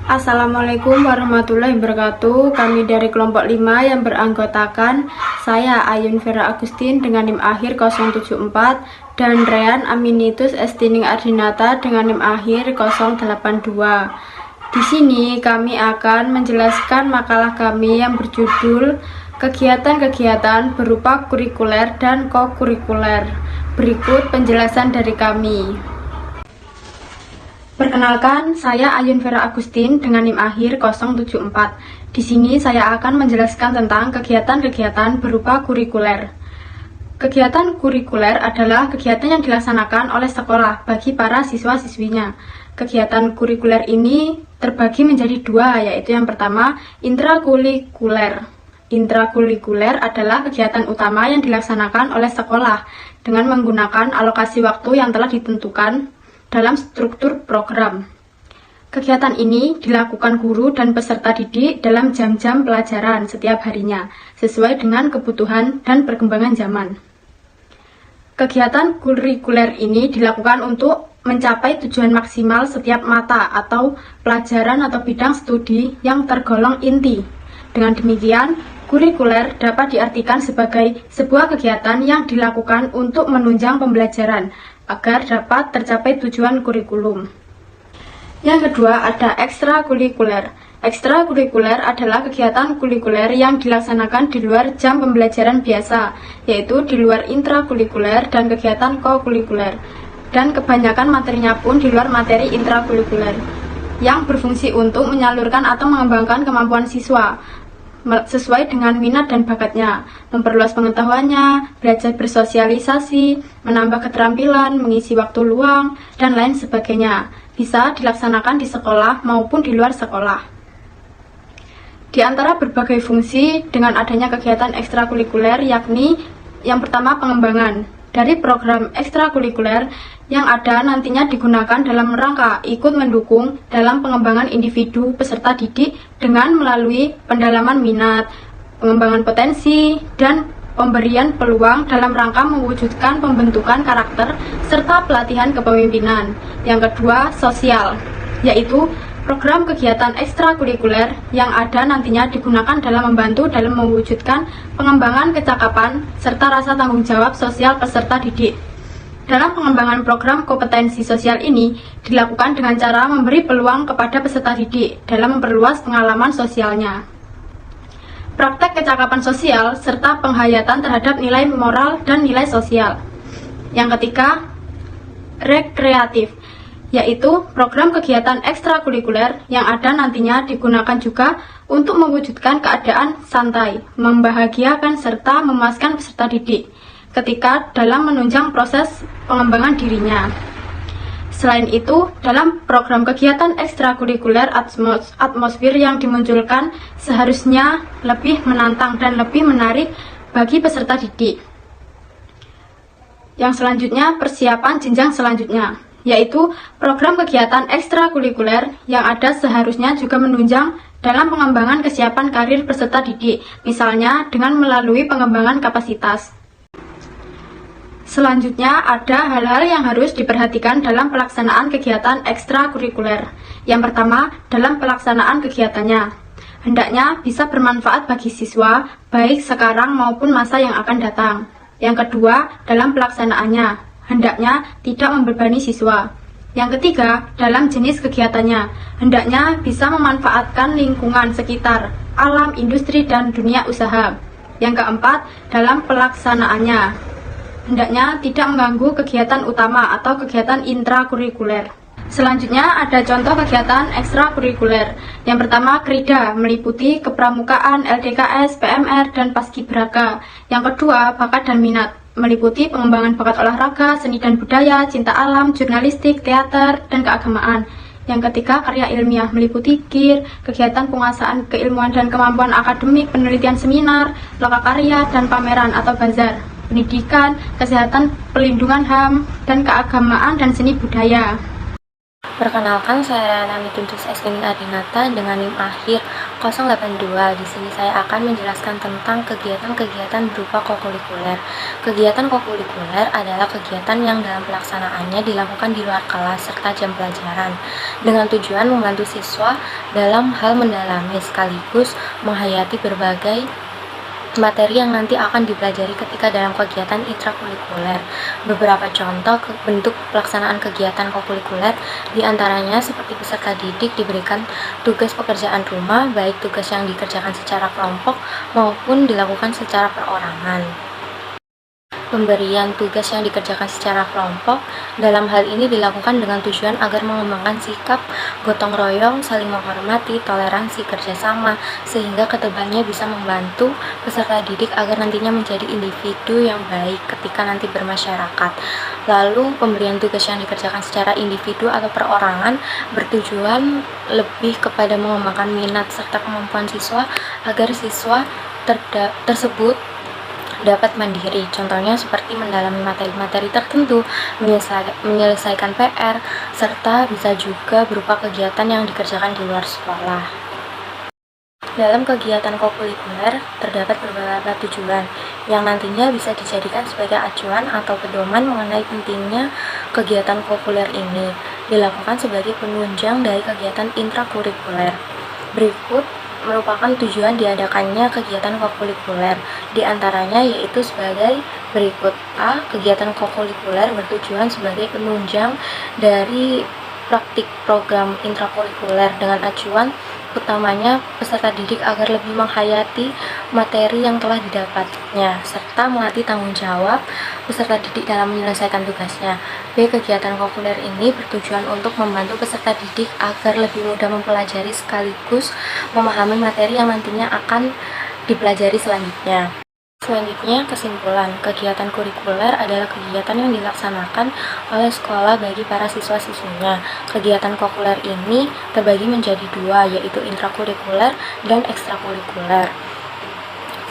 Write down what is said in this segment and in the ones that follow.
Assalamualaikum warahmatullahi wabarakatuh. Kami dari kelompok 5 yang beranggotakan saya Ayun Vera Agustin dengan NIM akhir 074 dan Rean Aminitus Estining Ardinata dengan NIM akhir 082. Di sini kami akan menjelaskan makalah kami yang berjudul kegiatan-kegiatan berupa kurikuler dan kokurikuler. Berikut penjelasan dari kami. Perkenalkan, saya Ayun Vera Agustin dengan NIM akhir 074. Di sini saya akan menjelaskan tentang kegiatan-kegiatan berupa kurikuler. Kegiatan kurikuler adalah kegiatan yang dilaksanakan oleh sekolah bagi para siswa-siswinya. Kegiatan kurikuler ini terbagi menjadi dua, yaitu yang pertama, intrakurikuler. Intrakurikuler adalah kegiatan utama yang dilaksanakan oleh sekolah dengan menggunakan alokasi waktu yang telah ditentukan dalam struktur program. Kegiatan ini dilakukan guru dan peserta didik dalam jam-jam pelajaran setiap harinya, sesuai dengan kebutuhan dan perkembangan zaman. Kegiatan kurikuler ini dilakukan untuk mencapai tujuan maksimal setiap mata atau pelajaran atau bidang studi yang tergolong inti. Dengan demikian, kurikuler dapat diartikan sebagai sebuah kegiatan yang dilakukan untuk menunjang pembelajaran agar dapat tercapai tujuan kurikulum. Yang kedua, ada ekstrakurikuler. Ekstrakurikuler adalah kegiatan kurikuler yang dilaksanakan di luar jam pembelajaran biasa, yaitu di luar intrakurikuler dan kegiatan kokurikuler. Dan kebanyakan materinya pun di luar materi intrakurikuler, yang berfungsi untuk menyalurkan atau mengembangkan kemampuan siswa sesuai dengan minat dan bakatnya, memperluas pengetahuannya, belajar bersosialisasi, menambah keterampilan, mengisi waktu luang, dan lain sebagainya. Bisa dilaksanakan di sekolah maupun di luar sekolah. Di antara berbagai fungsi dengan adanya kegiatan ekstrakurikuler, yakni yang pertama, pengembangan dari program ekstrakurikuler yang ada nantinya digunakan dalam rangka ikut mendukung dalam pengembangan individu peserta didik dengan melalui pendalaman minat, pengembangan potensi, dan pemberian peluang dalam rangka mewujudkan pembentukan karakter serta pelatihan kepemimpinan. Yang kedua, sosial, yaitu program kegiatan ekstrakurikuler yang ada nantinya digunakan dalam membantu dalam mewujudkan pengembangan kecakapan serta rasa tanggung jawab sosial peserta didik. Dalam pengembangan program kompetensi sosial ini dilakukan dengan cara memberi peluang kepada peserta didik dalam memperluas pengalaman sosialnya. Praktek kecakapan sosial serta penghayatan terhadap nilai moral dan nilai sosial. Yang ketiga, rekreatif, yaitu program kegiatan ekstrakurikuler yang ada nantinya digunakan juga untuk mewujudkan keadaan santai, membahagiakan serta memuaskan peserta didik ketika dalam menunjang proses pengembangan dirinya. Selain itu, dalam program kegiatan ekstrakurikuler, atmosfer yang dimunculkan seharusnya lebih menantang dan lebih menarik bagi peserta didik. Yang selanjutnya, persiapan jenjang selanjutnya, yaitu program kegiatan ekstrakurikuler yang ada seharusnya juga menunjang dalam pengembangan kesiapan karir peserta didik, misalnya dengan melalui pengembangan kapasitas. Selanjutnya, ada hal-hal yang harus diperhatikan dalam pelaksanaan kegiatan ekstrakurikuler. Yang pertama, dalam pelaksanaan kegiatannya, hendaknya bisa bermanfaat bagi siswa, baik sekarang maupun masa yang akan datang. Yang kedua, dalam pelaksanaannya, hendaknya tidak membebani siswa. Yang ketiga, dalam jenis kegiatannya, hendaknya bisa memanfaatkan lingkungan sekitar, alam, industri, dan dunia usaha. Yang keempat, dalam pelaksanaannya, hendaknya tidak mengganggu kegiatan utama atau kegiatan intrakurikuler. Selanjutnya ada contoh kegiatan ekstrakurikuler. Yang pertama, krida, meliputi kepramukaan, LDKS, PMR, dan paskibraka. Yang kedua, bakat dan minat, meliputi pengembangan bakat olahraga, seni dan budaya, cinta alam, jurnalistik, teater, dan keagamaan. Yang ketiga, karya ilmiah, meliputi KIR, kegiatan penguasaan keilmuan dan kemampuan akademik, penelitian seminar, lokakarya, dan pameran atau bazar, pendidikan, kesehatan, pelindungan HAM, dan keagamaan dan seni budaya. Perkenalkan, saya Nami Tuntus Eskini Adinata dengan NIM akhir 082. Di sini saya akan menjelaskan tentang kegiatan-kegiatan berupa kokurikuler. Kegiatan kokurikuler adalah kegiatan yang dalam pelaksanaannya dilakukan di luar kelas serta jam pelajaran dengan tujuan membantu siswa dalam hal mendalami sekaligus menghayati berbagai materi yang nanti akan dipelajari ketika dalam kegiatan intrakurikuler. Beberapa contoh bentuk pelaksanaan kegiatan kokurikuler diantaranya seperti peserta didik diberikan tugas pekerjaan rumah, baik tugas yang dikerjakan secara kelompok maupun dilakukan secara perorangan. Pemberian tugas yang dikerjakan secara kelompok dalam hal ini dilakukan dengan tujuan agar mengembangkan sikap gotong royong, saling menghormati, toleransi, kerjasama, sehingga kedepannya bisa membantu peserta didik agar nantinya menjadi individu yang baik ketika nanti bermasyarakat. Lalu pemberian tugas yang dikerjakan secara individu atau perorangan bertujuan lebih kepada mengembangkan minat serta kemampuan siswa agar siswa tersebut dapat mandiri, contohnya seperti mendalami materi-materi tertentu, menyelesaikan PR, serta bisa juga berupa kegiatan yang dikerjakan di luar sekolah. Dalam kegiatan kokurikuler terdapat beberapa tujuan yang nantinya bisa dijadikan sebagai acuan atau pedoman mengenai pentingnya kegiatan kokurikuler ini dilakukan sebagai penunjang dari kegiatan intrakurikuler. Berikut merupakan tujuan diadakannya kegiatan kokurikuler, diantaranya yaitu sebagai berikut. A. Kegiatan kokurikuler bertujuan sebagai penunjang dari praktik program intrakurikuler dengan acuan utamanya peserta didik agar lebih menghayati materi yang telah didapatnya serta melatih tanggung jawab peserta didik dalam menyelesaikan tugasnya. B. Kegiatan kokurikuler ini bertujuan untuk membantu peserta didik agar lebih mudah mempelajari sekaligus memahami materi yang nantinya akan dipelajari selanjutnya. Selanjutnya, kesimpulan. Kegiatan kurikuler adalah kegiatan yang dilaksanakan oleh sekolah bagi para siswa-siswinya. Kegiatan kokurikuler ini terbagi menjadi dua, yaitu intrakurikuler dan ekstrakurikuler.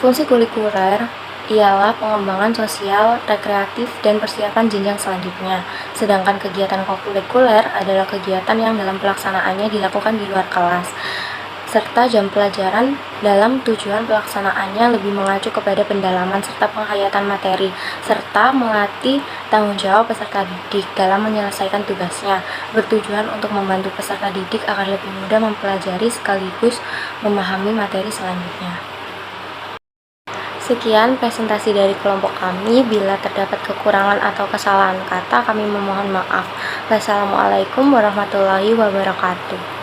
Fungsi kurikuler ialah pengembangan sosial, rekreatif, dan persiapan jenjang selanjutnya. Sedangkan kegiatan kokurikuler adalah kegiatan yang dalam pelaksanaannya dilakukan di luar kelas serta jam pelajaran dalam tujuan pelaksanaannya lebih mengacu kepada pendalaman serta penghayatan materi, serta melatih tanggung jawab peserta didik dalam menyelesaikan tugasnya, bertujuan untuk membantu peserta didik agar lebih mudah mempelajari sekaligus memahami materi selanjutnya. Sekian presentasi dari kelompok kami. Bila terdapat kekurangan atau kesalahan kata, kami memohon maaf. Wassalamualaikum warahmatullahi wabarakatuh.